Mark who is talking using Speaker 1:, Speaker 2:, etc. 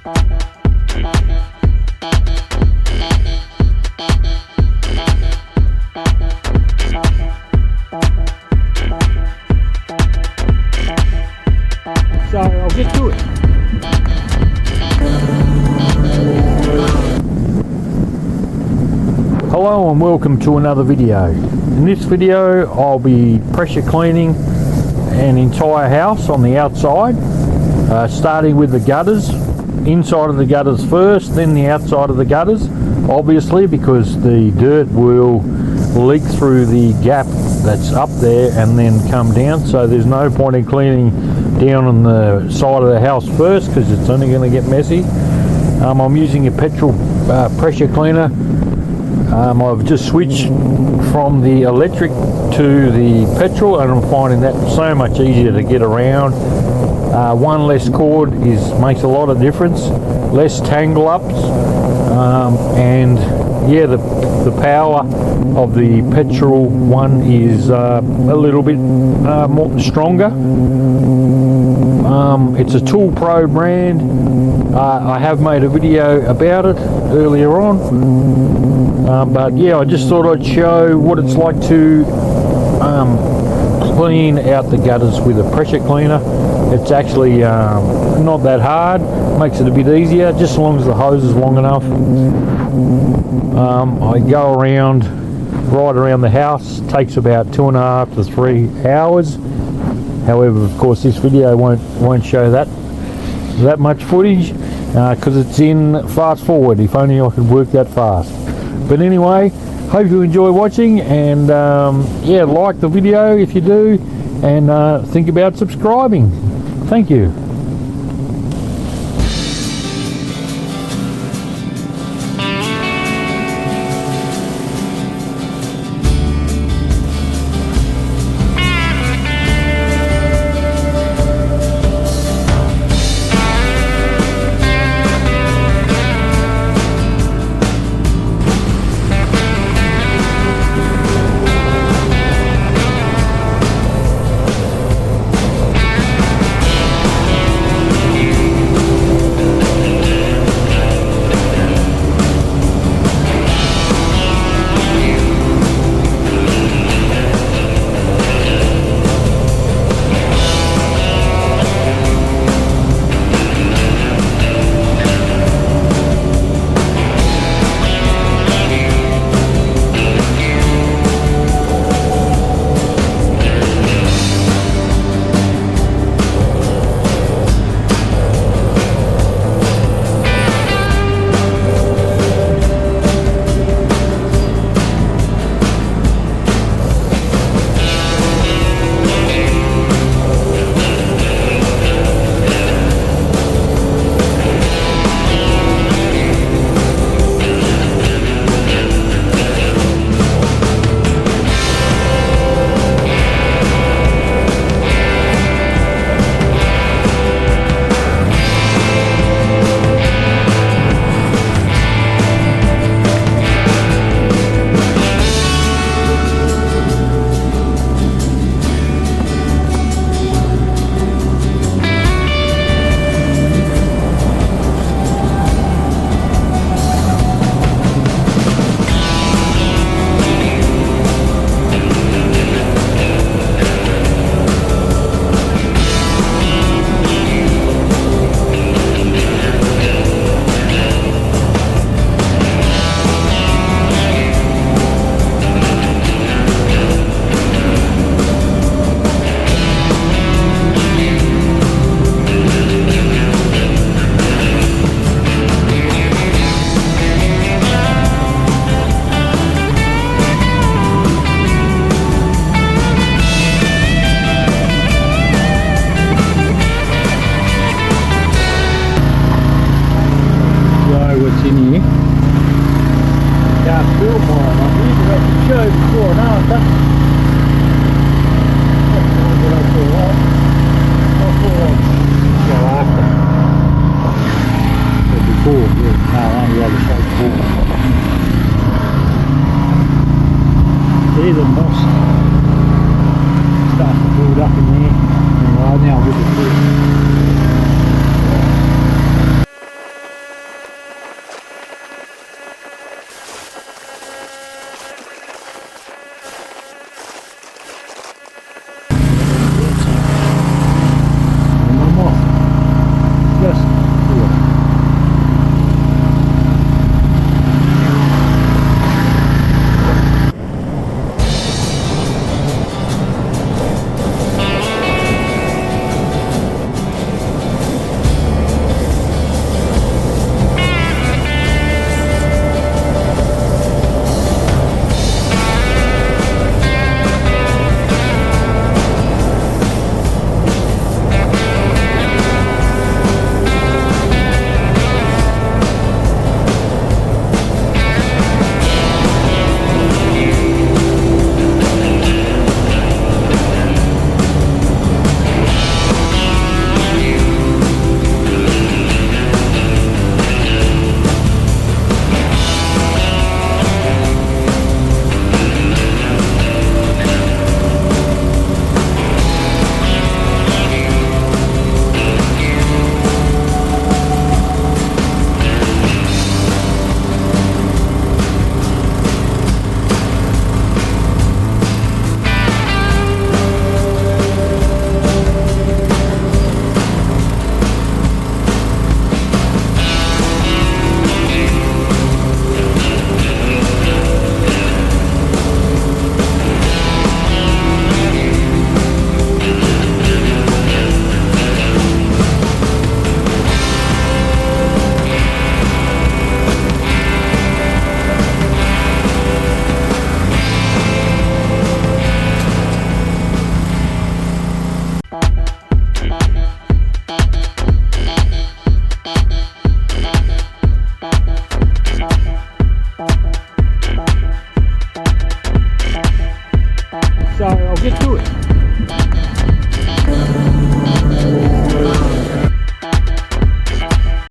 Speaker 1: So I'll get to it. Hello and welcome to another video. In this video I'll be pressure cleaning an entire house on the outside, starting with the gutters. Inside of the gutters first, then the outside of the gutters, obviously because the dirt will leak through the gap that's up there and then come down, so there's no point in cleaning down on the side of the house first because it's only going to get messy. I'm using a petrol pressure cleaner. I've just switched from the electric to the petrol and I'm finding that so much easier to get around. One less cord makes a lot of difference, less tangle ups, and yeah, the power of the petrol one is a little bit more stronger. It's a Tool Pro brand. I have made a video about it earlier on, but yeah, I just thought I'd show what it's like to clean out the gutters with a pressure cleaner. It's actually not that hard, makes it a bit easier, just as long as the hose is long enough. I go right around the house, takes about 2.5 to 3 hours. However, of course, this video won't show that much footage because it's in fast forward. If only I could work that fast. But anyway, hope you enjoy watching, and yeah, like the video if you do, and think about subscribing. Thank you. There's the moss starts to build up in there, and right now with the So I'll get to it.